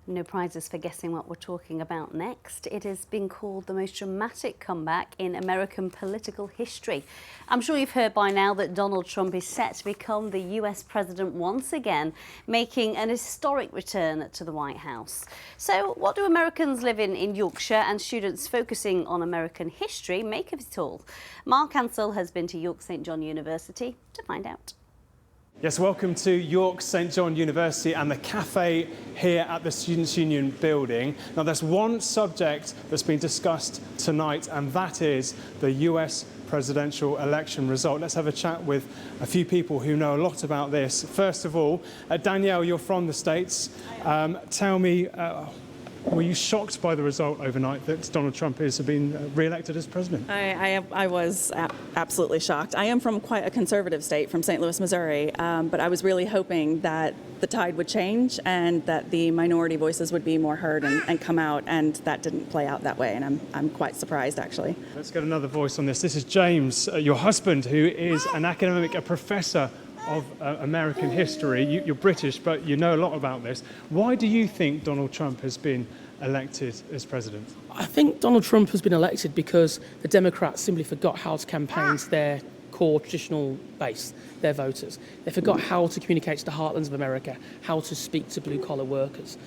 No prizes for guessing what we're talking about next. It has been called the most dramatic comeback in American political history. I'm sure you've heard by now that Donald Trump is set to become the US president once again, making an historic return to the White House. So what do Americans living in Yorkshire and students focusing on American history make of it all? Mark Ansell has been to York St John University to find out. Yes, welcome to York St John University and the cafe here at the Students' Union building. Now there's one subject that's been discussed tonight, and that is the US presidential election result. Let's have a chat with a few people who know a lot about this. First of all, Danielle, you're from the States. Tell me, were you shocked by the result overnight that Donald Trump has been re-elected as president? I was absolutely shocked. I am from quite a conservative state, from St. Louis, Missouri, but I was really hoping that the tide would change and that the minority voices would be more heard and come out, and that didn't play out that way, and I'm quite surprised, actually. Let's get another voice on this. This is James, your husband, who is an academic, a professor of American history. You're British, but you know a lot about this. Why do you think Donald Trump has been elected as president? I think Donald Trump has been elected because the Democrats simply forgot how to campaign to their core traditional base, their voters. They forgot how to communicate to the heartlands of America, how to speak to blue-collar workers.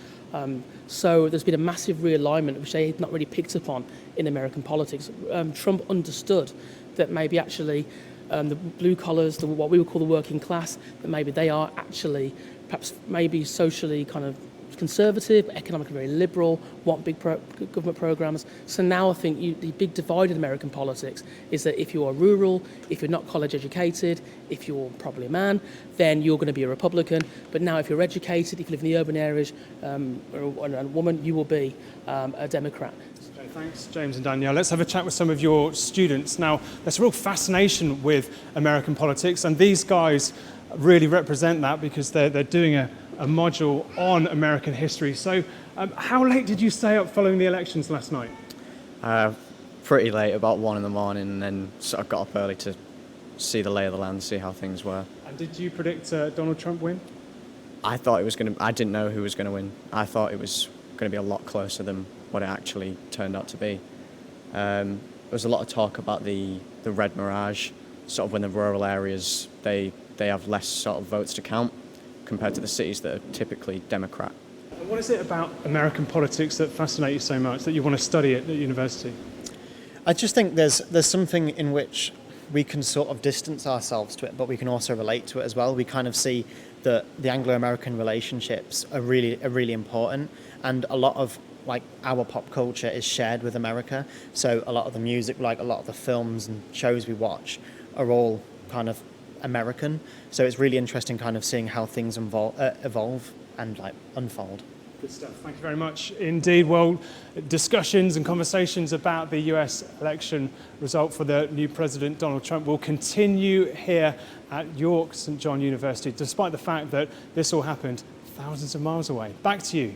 So there's been a massive realignment, which they had not really picked up on in American politics. Trump understood that maybe actually the blue collars, what we would call the working class, that maybe they are actually perhaps maybe socially kind of conservative, economically very liberal, want big government programs. So now I think the big divide in American politics is that if you are rural, if you're not college educated, if you're probably a man, then you're going to be a Republican. But now if you're educated, if you live in the urban areas, or a woman, you will be a Democrat. Okay, thanks, James and Danielle. Let's have a chat with some of your students. Now, there's a real fascination with American politics, and these guys really represent that because they're doing a module on American history. So how late did you stay up following the elections last night? Pretty late, about 1 in the morning, and then sort of got up early to see the lay of the land, see how things were. And did you predict Donald Trump win? I thought it was I didn't know who was going to win. I thought it was going to be a lot closer than what it actually turned out to be. There was a lot of talk about the red mirage, sort of when the rural areas, they have less sort of votes to count compared to the cities that are typically Democrat. What is it about American politics that fascinates you so much that you want to study it at university? I just think there's something in which we can sort of distance ourselves to it, but we can also relate to it as well. We kind of see that the Anglo-American relationships are really important, and a lot of like our pop culture is shared with America. So a lot of the music, like a lot of the films and shows we watch, are all kind of American. So it's really interesting kind of seeing how things evolve and like unfold. Good stuff. Thank you very much indeed. Well, discussions and conversations about the US election result for the new president, Donald Trump, will continue here at York St John University, despite the fact that this all happened thousands of miles away. Back to you.